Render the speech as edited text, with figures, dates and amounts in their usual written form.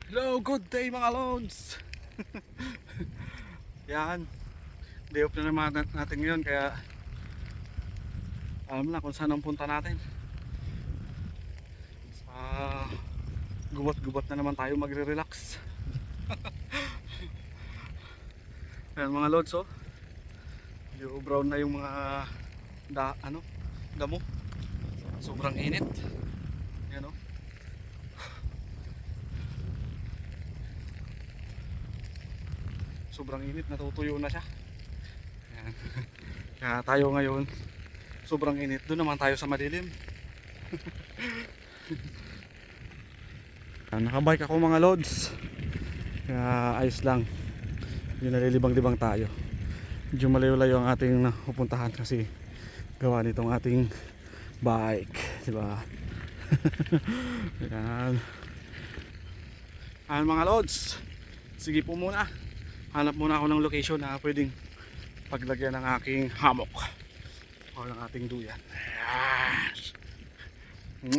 Hello, good day mga lods. Yan, day off na naman natin ngayon, kaya alam na kung saan ang punta natin. Sa gubat-gubat na naman tayo magre-relax. Ayan mga lods, oh. Yung brown na yung mga damo. Sobrang init. Yan, oh. Sobrang init, natutuyo na siya. Ayan. Kaya tayo ngayon, sobrang init. Doon naman tayo sa madilim. Nakabike ako mga lods. Kaya ayos lang. Yung nalilibang-libang tayo. Medyo malayo-layo ang ating napupuntahan kasi gawa nitong ating bike, diba? Ayan. Ayan mga lods, sige po muna, hanap muna ako ng location na pwedeng paglagyan ng aking hammock o ng ating duyan. Ayan.